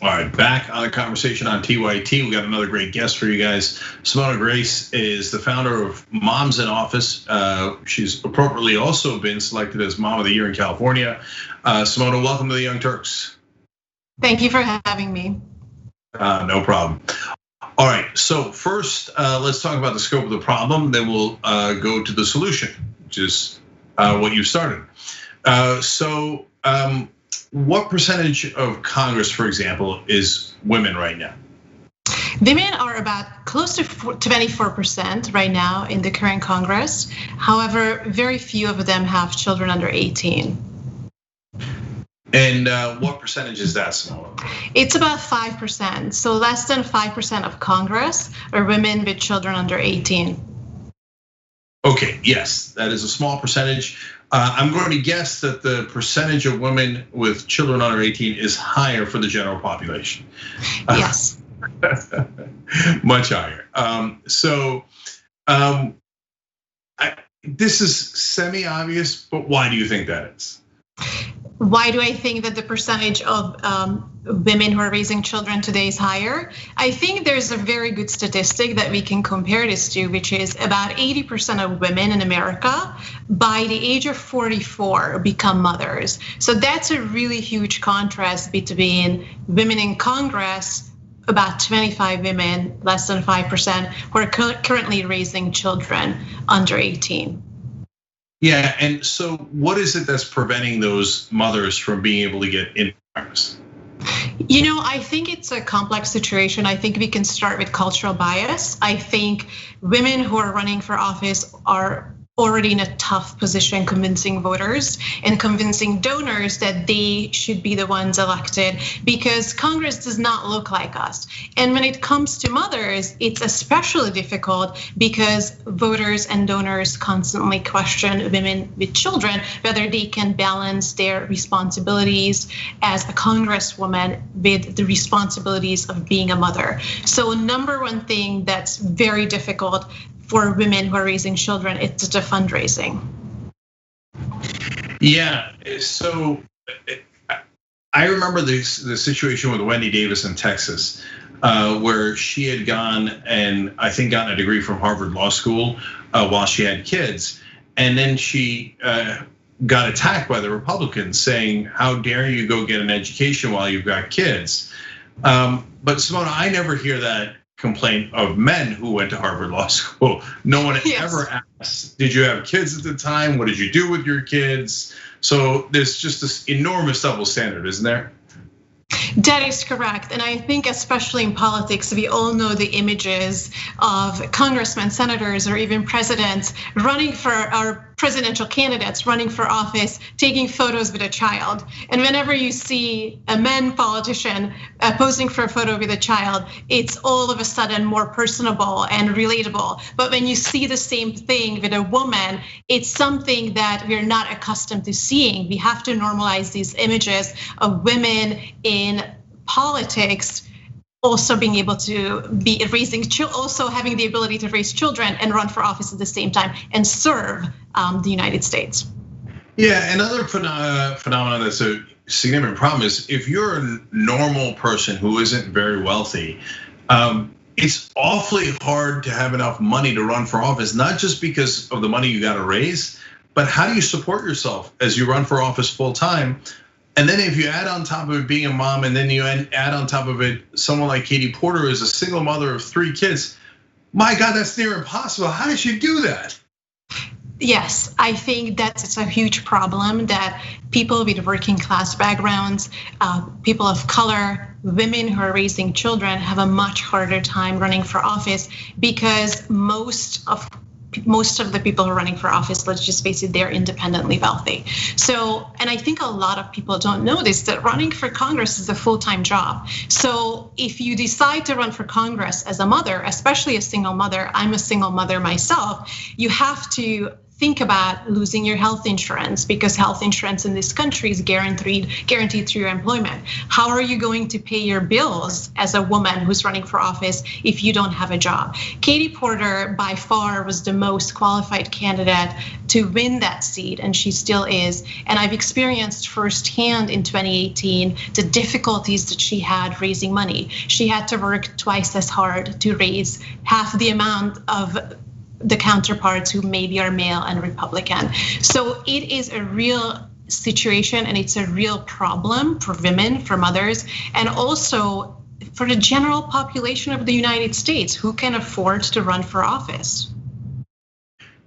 All right, back on the conversation on TYT. We got another great guest for you guys. Simona Grace is the founder of Moms in Office. She's appropriately also been selected as Mom of the Year in California. Simona, welcome to the Young Turks. Thank you for having me. No problem. All right, so first, let's talk about the scope of the problem. Then we'll go to the solution, which is what you started. What percentage of Congress, for example, is women right now? Women are about close to 24% right now in the current Congress. However, very few of them have children under 18. And what percentage is that, Simona? It's about 5%. So less than 5% of Congress are women with children under 18. Okay, yes, that is a small percentage. I'm going to guess that the percentage of women with children under 18 is higher for the general population. Yes. Much higher. This is semi-obvious, but why do you think that is? Why do I think that the percentage of women who are raising children today is higher? I think there's a very good statistic that we can compare this to, which is about 80% of women in America by the age of 44 become mothers. So that's a really huge contrast between women in Congress, about 25 women, less than 5%, who are currently raising children under 18. Yeah, and so what is it that's preventing those mothers from being able to get in Congress? You know, I think it's a complex situation. I think we can start with cultural bias. I think women who are running for office are already in a tough position convincing voters and convincing donors that they should be the ones elected because Congress does not look like us. And when it comes to mothers, it's especially difficult because voters and donors constantly question women with children, whether they can balance their responsibilities as a congresswoman with the responsibilities of being a mother. So number one thing that's very difficult for women who are raising children, it's the fundraising. Yeah, so I remember the situation with Wendy Davis in Texas, where she had gone and I think gotten a degree from Harvard Law School while she had kids. And then she got attacked by the Republicans saying, how dare you go get an education while you've got kids? But Simona, I never hear that complaint of men who went to Harvard Law School. No one ever asked, did you have kids at the time? What did you do with your kids? So there's just this enormous double standard, isn't there? That is correct. And I think especially in politics, we all know the images of congressmen, senators, or even presidents running for our presidential candidates running for office, taking photos with a child. And whenever you see a man politician posing for a photo with a child, it's all of a sudden more personable and relatable. But when you see the same thing with a woman, it's something that we're not accustomed to seeing. We have to normalize these images of women in politics also being able to be raising, also having the ability to raise children and run for office at the same time and serve the United States. Yeah, another phenomenon that's a significant problem is if you're a normal person who isn't very wealthy, it's awfully hard to have enough money to run for office, not just because of the money you gotta raise, but how do you support yourself as you run for office full time? And then if you add on top of it being a mom, and then you add on top of it someone like Katie Porter is a single mother of 3 kids, my God, that's near impossible. How did she do that? Yes, I think that's a huge problem that people with working class backgrounds, people of color, women who are raising children have a much harder time running for office because most of the people who are running for office, let's just face it, they're independently wealthy. So, and I think a lot of people don't know this, that running for Congress is a full-time job. So if you decide to run for Congress as a mother, especially a single mother, I'm a single mother myself, you have to think about losing your health insurance because health insurance in this country is guaranteed through your employment. How are you going to pay your bills as a woman who's running for office if you don't have a job? Katie Porter by far was the most qualified candidate to win that seat, and she still is. And I've experienced firsthand in 2018 the difficulties that she had raising money. She had to work twice as hard to raise half the amount of the counterparts who maybe are male and Republican. So it is a real situation, and it's a real problem for women, for mothers, and also for the general population of the United States who can afford to run for office.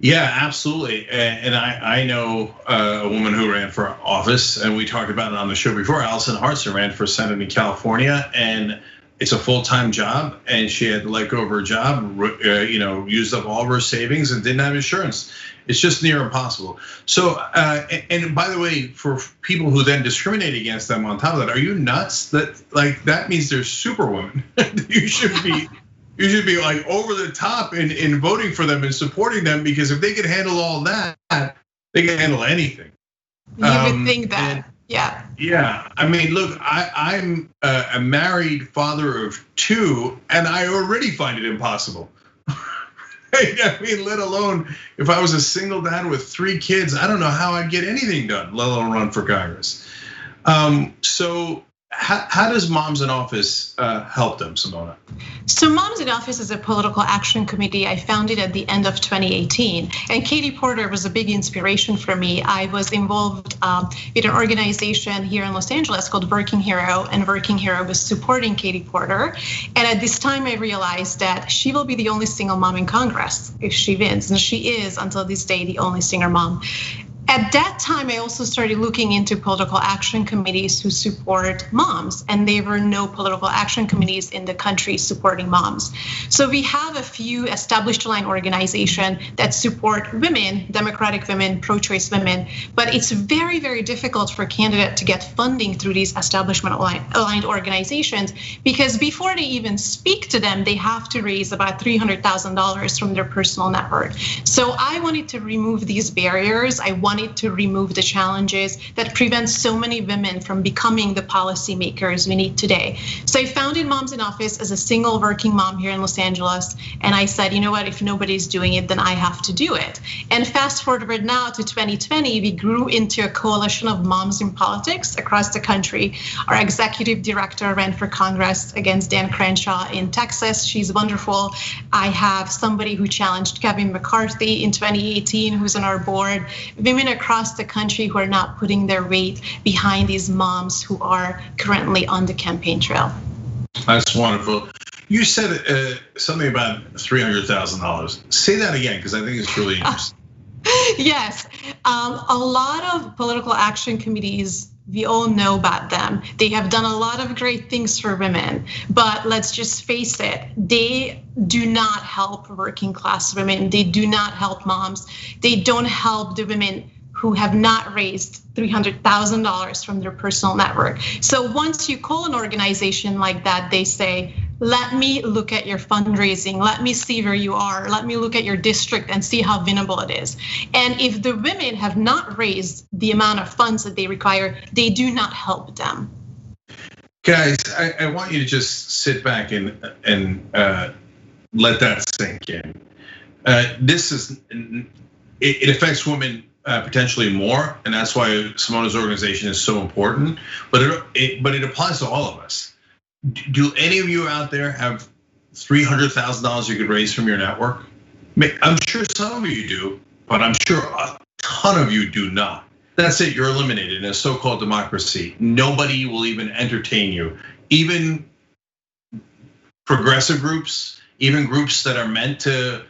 Yeah, absolutely. And I know a woman who ran for office, and we talked about it on the show before. Allison Hartson ran for Senate in California, and it's a full-time job, and she had to let go of her job, used up all of her savings and didn't have insurance. It's just near impossible. So, and by the way, for people who then discriminate against them on top of that, are you nuts? That means they're superwomen. You should be like over the top in voting for them and supporting them, because if they can handle all that, they can handle anything. You would think that. Yeah. Yeah. I mean, look, I'm a married father of 2, and I already find it impossible. I mean, let alone if I was a single dad with 3 kids, I don't know how I'd get anything done, let alone run for Congress. So how does Moms in Office help them, Simona? So Moms in Office is a political action committee. I founded at the end of 2018, and Katie Porter was a big inspiration for me. I was involved with an organization here in Los Angeles called Working Hero, and Working Hero was supporting Katie Porter. And at this time, I realized that she will be the only single mom in Congress if she wins, and she is until this day the only single mom. At that time, I also started looking into political action committees who support moms, and there were no political action committees in the country supporting moms. So we have a few established line organizations that support women, democratic women, pro-choice women, but it's very, very difficult for candidates to get funding through these establishment aligned organizations, because before they even speak to them, they have to raise about $300,000 from their personal net worth. So I wanted to remove these barriers. I wanted to remove the challenges that prevent so many women from becoming the policymakers we need today. So I founded Moms in Office as a single working mom here in Los Angeles. And I said, you know what, if nobody's doing it, then I have to do it. And fast forward now to 2020, we grew into a coalition of moms in politics across the country. Our executive director ran for Congress against Dan Crenshaw in Texas. She's wonderful. I have somebody who challenged Kevin McCarthy in 2018, who's on our board. Women across the country who are not putting their weight behind these moms who are currently on the campaign trail. That's wonderful. You said something about $300,000. Say that again, because I think it's really interesting. Yes, a lot of political action committees, we all know about them. They have done a lot of great things for women, but let's just face it, they do not help working class women. They do not help moms. They don't help the women who have not raised $300,000 from their personal network. So once you call an organization like that, they say, let me look at your fundraising. Let me see where you are. Let me look at your district and see how winnable it is. And if the women have not raised the amount of funds that they require, they do not help them. Guys, I want you to just sit back and let that sink in. It affects women potentially more, and that's why Simona's organization is so important. But it applies to all of us. Do any of you out there have $300,000 you could raise from your network? I'm sure some of you do, but I'm sure a ton of you do not. That's it, you're eliminated in a so-called democracy. Nobody will even entertain you. Even progressive groups, even groups that are meant to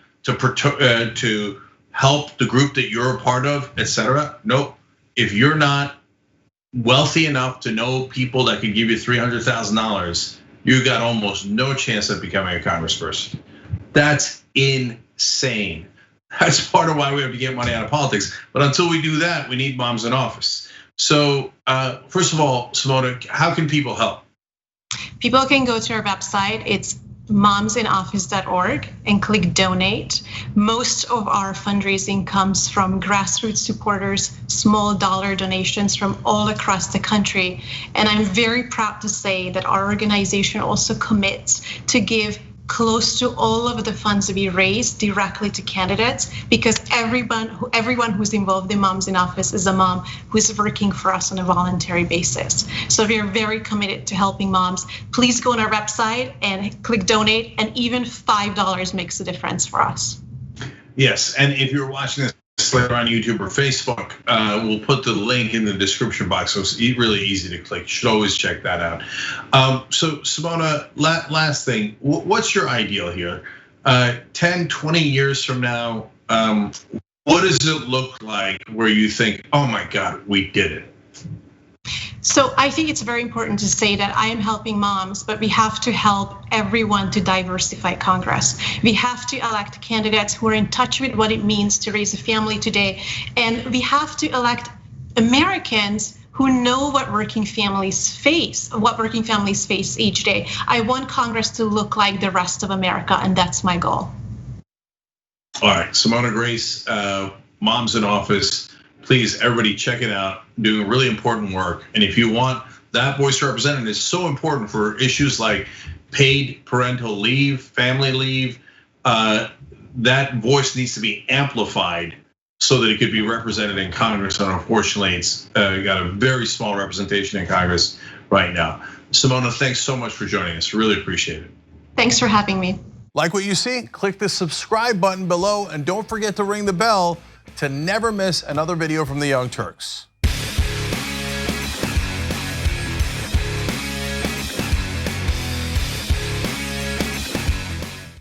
help the group that you're a part of, etc. Nope. If you're not wealthy enough to know people that could give you $300,000, you got almost no chance of becoming a congressperson. That's insane. That's part of why we have to get money out of politics. But until we do that, we need Moms in Office. So first of all, Simona, how can people help? People can go to our website. It's momsinoffice.org and click donate. Most of our fundraising comes from grassroots supporters, small dollar donations from all across the country. And I'm very proud to say that our organization also commits to give close to all of the funds to be raised directly to candidates, because everyone who's involved in Moms in Office is a mom who's working for us on a voluntary basis. So we are very committed to helping moms. Please go on our website and click donate, and even $5 makes a difference for us. Yes, and if you're watching this later on YouTube or Facebook, we'll put the link in the description box, so it's really easy to click. You should always check that out. So Simona, last thing, what's your ideal here? 10, 20 years from now, what does it look like where you think, oh my God, we did it? So I think it's very important to say that I am helping moms, but we have to help everyone to diversify Congress. We have to elect candidates who are in touch with what it means to raise a family today. And we have to elect Americans who know what working families face each day. I want Congress to look like the rest of America, and that's my goal. All right, Simona Grace, Moms in Office. Please, everybody check it out, doing really important work. And if you want that voice represented, it's so important for issues like paid parental leave, family leave. That voice needs to be amplified so that it could be represented in Congress. And unfortunately, it's got a very small representation in Congress right now. Simona, thanks so much for joining us. Really appreciate it. Thanks for having me. Like what you see? Click the subscribe button below, and don't forget to ring the bell to never miss another video from the Young Turks.